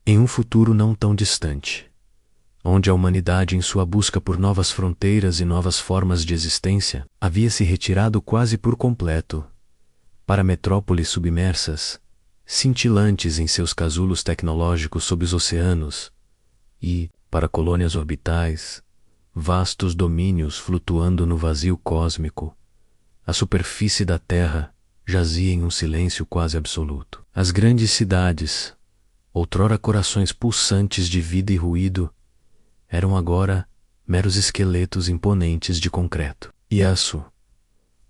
Em um futuro não tão distante, onde a humanidade, em sua busca por novas fronteiras e novas formas de existência, havia se retirado quase por completo para metrópoles submersas, cintilantes em seus casulos tecnológicos sob os oceanos, e, para colônias orbitais, vastos domínios flutuando no vazio cósmico, a superfície da Terra jazia em um silêncio quase absoluto. As grandes cidades, outrora corações pulsantes de vida e ruído, eram agora meros esqueletos imponentes de concreto. Iaço,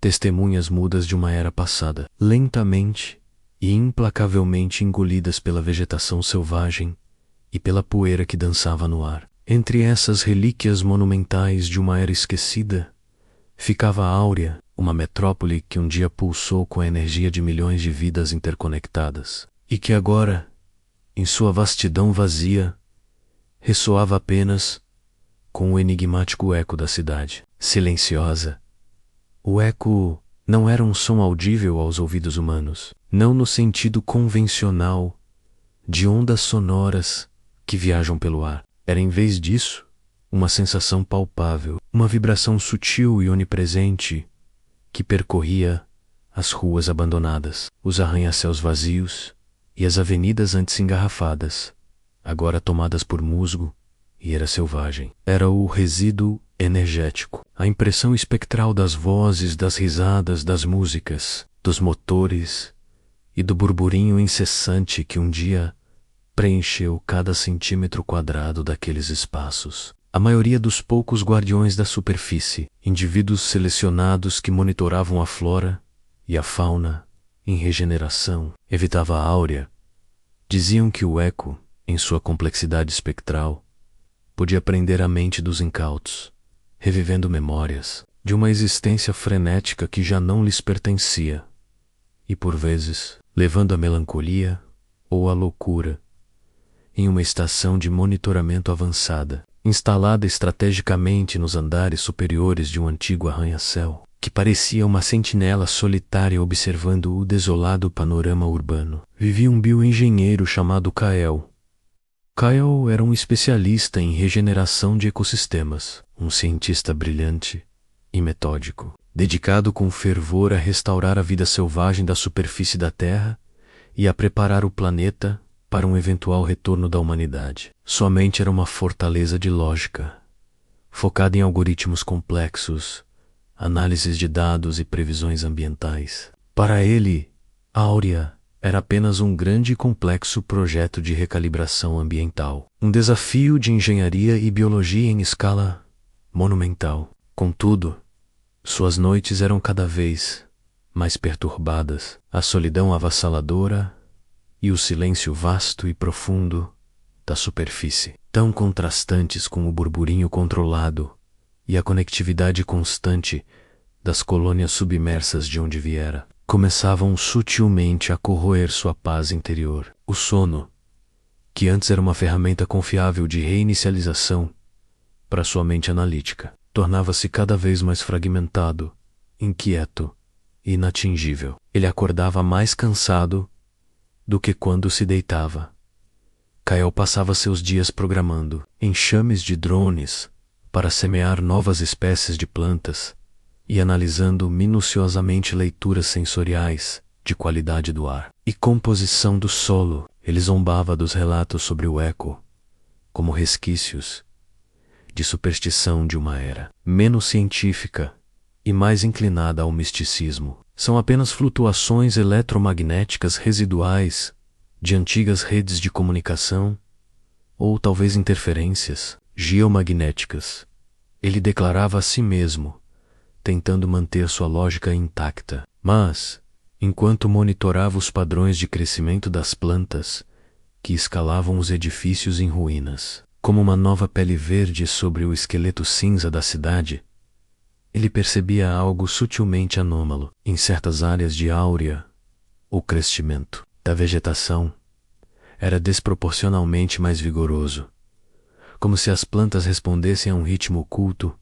testemunhas mudas de uma era passada, lentamente e implacavelmente engolidas pela vegetação selvagem e pela poeira que dançava no ar. Entre essas relíquias monumentais de uma era esquecida, ficava Áurea, uma metrópole que um dia pulsou com a energia de milhões de vidas interconectadas, e que agora, em sua vastidão vazia, ressoava apenas com o enigmático eco da cidade. Silenciosa, o eco não era um som audível aos ouvidos humanos, não no sentido convencional de ondas sonoras que viajam pelo ar. Era, em vez disso, uma sensação palpável, uma vibração sutil e onipresente que percorria as ruas abandonadas, os arranha-céus vazios e as avenidas antes engarrafadas, agora tomadas por musgo e era selvagem. Era o resíduo energético, a impressão espectral das vozes, das risadas, das músicas, dos motores e do burburinho incessante que um dia preencheu cada centímetro quadrado daqueles espaços. A maioria dos poucos guardiões da superfície, indivíduos selecionados que monitoravam a flora e a fauna em regeneração, evitava a Áurea, diziam que o eco, em sua complexidade espectral, podia prender a mente dos incautos, revivendo memórias de uma existência frenética que já não lhes pertencia, e por vezes levando a melancolia ou a loucura em uma estação de monitoramento avançada, instalada estrategicamente nos andares superiores de um antigo arranha-céu, que parecia uma sentinela solitária observando o desolado panorama urbano. Vivia um bioengenheiro chamado Kael. Kael era um especialista em regeneração de ecossistemas, um cientista brilhante e metódico, dedicado com fervor a restaurar a vida selvagem da superfície da Terra e a preparar o planeta para um eventual retorno da humanidade. Sua mente era uma fortaleza de lógica, focada em algoritmos complexos, análises de dados e previsões ambientais. Para ele, Áurea era apenas um grande e complexo projeto de recalibração ambiental, um desafio de engenharia e biologia em escala monumental. Contudo, suas noites eram cada vez mais perturbadas, a solidão avassaladora e o silêncio vasto e profundo da superfície, tão contrastantes com o burburinho controlado e a conectividade constante das colônias submersas de onde viera, começavam sutilmente a corroer sua paz interior. O sono, que antes era uma ferramenta confiável de reinicialização para sua mente analítica, tornava-se cada vez mais fragmentado, inquieto e inatingível. Ele acordava mais cansado do que quando se deitava. Kael passava seus dias programando enxames de drones para semear novas espécies de plantas e analisando minuciosamente leituras sensoriais de qualidade do ar e composição do solo. Ele zombava dos relatos sobre o eco como resquícios de superstição de uma era menos científica e mais inclinada ao misticismo. São apenas flutuações eletromagnéticas residuais de antigas redes de comunicação, ou talvez interferências geomagnéticas. Ele declarava a si mesmo, tentando manter sua lógica intacta. Mas, enquanto monitorava os padrões de crescimento das plantas que escalavam os edifícios em ruínas, como uma nova pele verde sobre o esqueleto cinza da cidade, ele percebia algo sutilmente anômalo. Em certas áreas de Áurea, o crescimento da vegetação era desproporcionalmente mais vigoroso, como se as plantas respondessem a um ritmo oculto,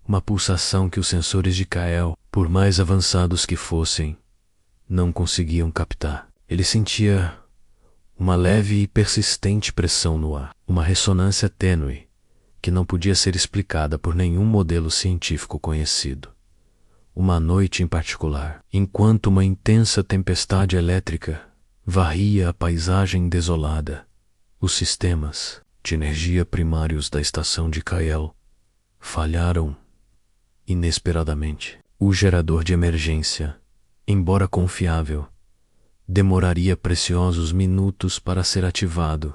uma pulsação que os sensores de Kael, por mais avançados que fossem, não conseguiam captar. Ele sentia Uma leve e persistente pressão no ar, uma ressonância tênue, que não podia ser explicada por nenhum modelo científico conhecido. Uma noite em particular, enquanto uma intensa tempestade elétrica varria a paisagem desolada, os sistemas de energia primários da estação de Kyle falharam inesperadamente. O gerador de emergência, embora confiável, demoraria preciosos minutos para ser ativado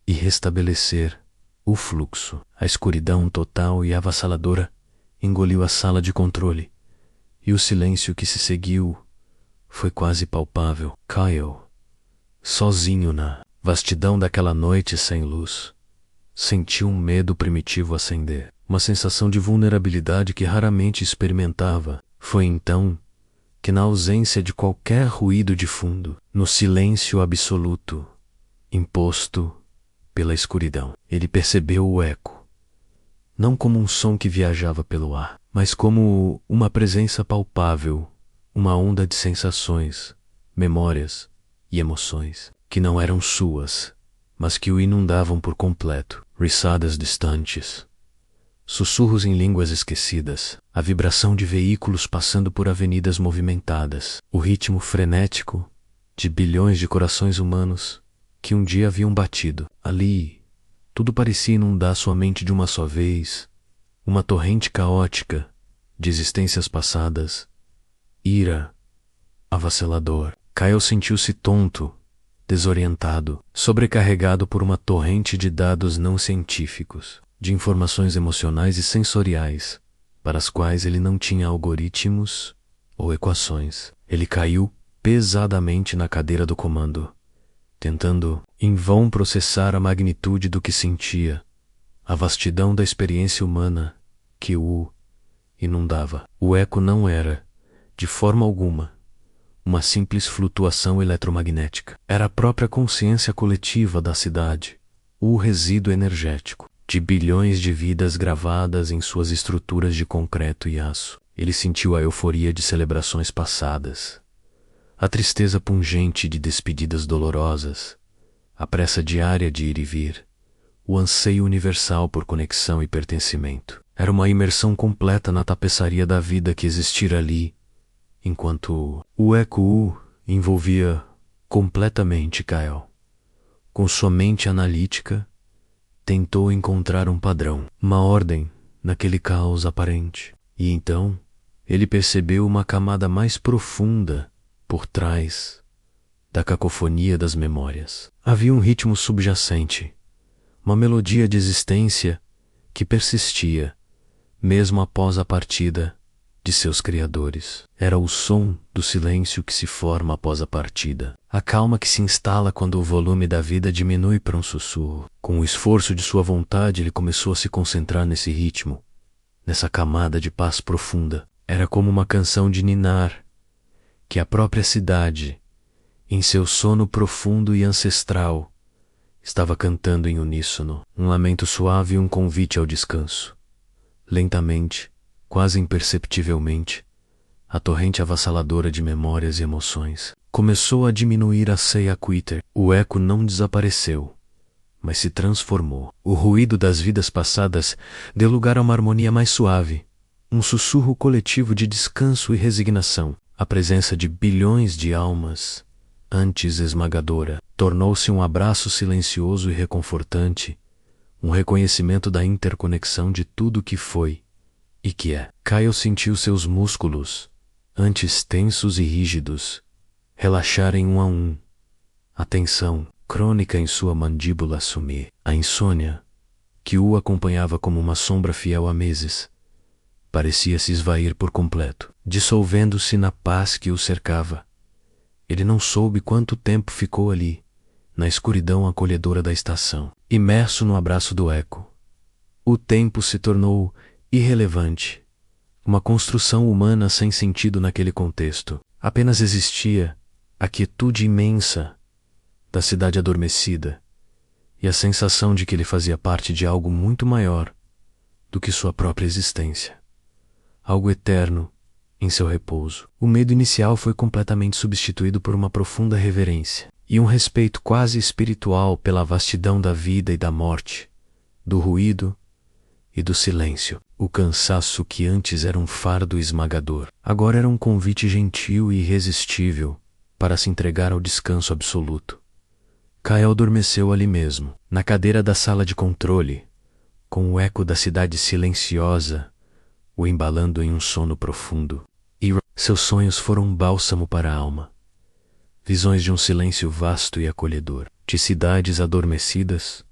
e restabelecer o fluxo. A escuridão total e avassaladora engoliu a sala de controle, e o silêncio que se seguiu foi quase palpável. Kyle, sozinho na vastidão daquela noite sem luz, sentiu um medo primitivo ascender, uma sensação de vulnerabilidade que raramente experimentava. Foi então que, na ausência de qualquer ruído de fundo, no silêncio absoluto imposto pela escuridão, ele percebeu o eco, não como um som que viajava pelo ar, mas como uma presença palpável, uma onda de sensações, memórias e emoções que não eram suas, mas que o inundavam por completo. Risadas distantes, sussurros em línguas esquecidas, a vibração de veículos passando por avenidas movimentadas, o ritmo frenético de bilhões de corações humanos que um dia haviam batido. Ali, tudo parecia inundar sua mente de uma só vez, uma torrente caótica de existências passadas, ira, avassalador. Kyle sentiu-se tonto, desorientado, sobrecarregado por uma torrente de dados não científicos, de informações emocionais e sensoriais, para as quais ele não tinha algoritmos ou equações. Ele caiu pesadamente na cadeira do comando, tentando em vão processar a magnitude do que sentia, a vastidão da experiência humana que o inundava. O eco não era, de forma alguma, uma simples flutuação eletromagnética. Era a própria consciência coletiva da cidade, o resíduo energético de bilhões de vidas gravadas em suas estruturas de concreto e aço. Ele sentiu a euforia de celebrações passadas, a tristeza pungente de despedidas dolorosas, a pressa diária de ir e vir, o anseio universal por conexão e pertencimento. Era uma imersão completa na tapeçaria da vida que existira ali, enquanto o eco o envolvia completamente. Kyle, com sua mente analítica, tentou encontrar um padrão, uma ordem naquele caos aparente. E então ele percebeu uma camada mais profunda por trás da cacofonia das memórias. Havia um ritmo subjacente, uma melodia de existência que persistia, mesmo após a partida de seus criadores. Era o som do silêncio que se forma após a partida, a calma que se instala quando o volume da vida diminui para um sussurro. Com o esforço de sua vontade, ele começou a se concentrar nesse ritmo, nessa camada de paz profunda. Era como uma canção de ninar, que a própria cidade, em seu sono profundo e ancestral, estava cantando em uníssono, um lamento suave e um convite ao descanso. Lentamente, quase imperceptivelmente, a torrente avassaladora de memórias e emoções começou a diminuir a Seyaquitr. O eco não desapareceu, mas se transformou. O ruído das vidas passadas deu lugar a uma harmonia mais suave, um sussurro coletivo de descanso e resignação. A presença de bilhões de almas, antes esmagadora, tornou-se um abraço silencioso e reconfortante, um reconhecimento da interconexão de tudo que foi e que é. Kyle sentiu seus músculos, antes tensos e rígidos, relaxarem um a um. A tensão crônica em sua mandíbula sumir. A insônia, que o acompanhava como uma sombra fiel há meses, parecia se esvair por completo, dissolvendo-se na paz que o cercava. Ele não soube quanto tempo ficou ali, na escuridão acolhedora da estação, imerso no abraço do eco. O tempo se tornou irrelevante, uma construção humana sem sentido naquele contexto. Apenas existia a quietude imensa da cidade adormecida e a sensação de que ele fazia parte de algo muito maior do que sua própria existência, algo eterno em seu repouso. O medo inicial foi completamente substituído por uma profunda reverência, e um respeito quase espiritual pela vastidão da vida e da morte, do ruído e do silêncio. O cansaço que antes era um fardo esmagador, agora era um convite gentil e irresistível para se entregar ao descanso absoluto. Kael adormeceu ali mesmo, na cadeira da sala de controle, com o eco da cidade silenciosa o embalando em um sono profundo. E seus sonhos foram um bálsamo para a alma. Visões de um silêncio vasto e acolhedor, de cidades adormecidas,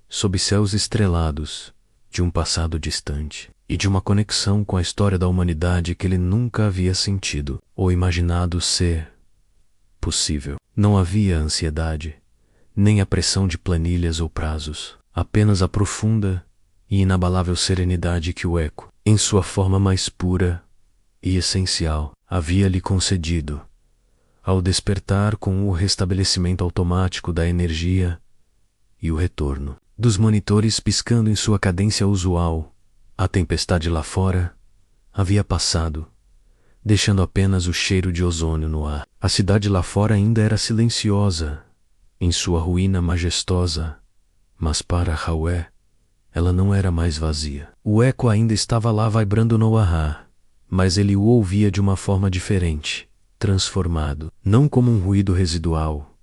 sob céus estrelados, de um passado distante e de uma conexão com a história da humanidade que ele nunca havia sentido ou imaginado ser possível. Não havia ansiedade, nem a pressão de planilhas ou prazos, apenas a profunda e inabalável serenidade que o eco, em sua forma mais pura e essencial, havia lhe concedido, ao despertar com o restabelecimento automático da energia e o retorno dos monitores piscando em sua cadência usual. A tempestade lá fora havia passado, deixando apenas o cheiro de ozônio no ar. A cidade lá fora ainda era silenciosa, em sua ruína majestosa, mas para Hauê, ela não era mais vazia. O eco ainda estava lá vibrando no Ahá, mas ele o ouvia de uma forma diferente, transformado, não como um ruído residual,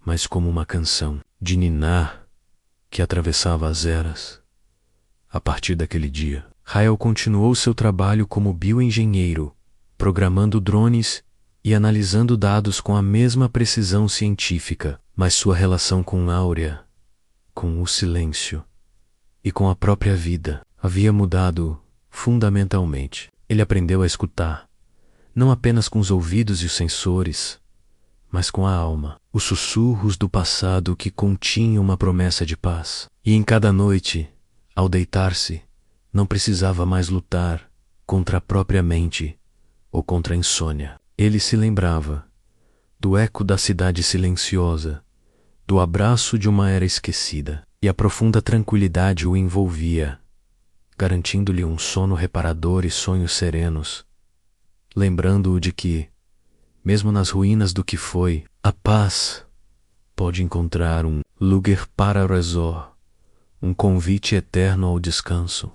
mas como uma canção de ninar que atravessava as eras. A partir daquele dia, Rael continuou seu trabalho como bioengenheiro, programando drones e analisando dados com a mesma precisão científica, mas sua relação com Áurea, com o silêncio e com a própria vida havia mudado fundamentalmente. Ele aprendeu a escutar, não apenas com os ouvidos e os sensores, mas com a alma, os sussurros do passado que continham uma promessa de paz. E em cada noite, ao deitar-se, não precisava mais lutar contra a própria mente ou contra a insônia. Ele se lembrava do eco da cidade silenciosa, do abraço de uma era esquecida, e a profunda tranquilidade o envolvia, garantindo-lhe um sono reparador e sonhos serenos, lembrando-o de que, mesmo nas ruínas do que foi, a paz pode encontrar um lugar para resort, um convite eterno ao descanso.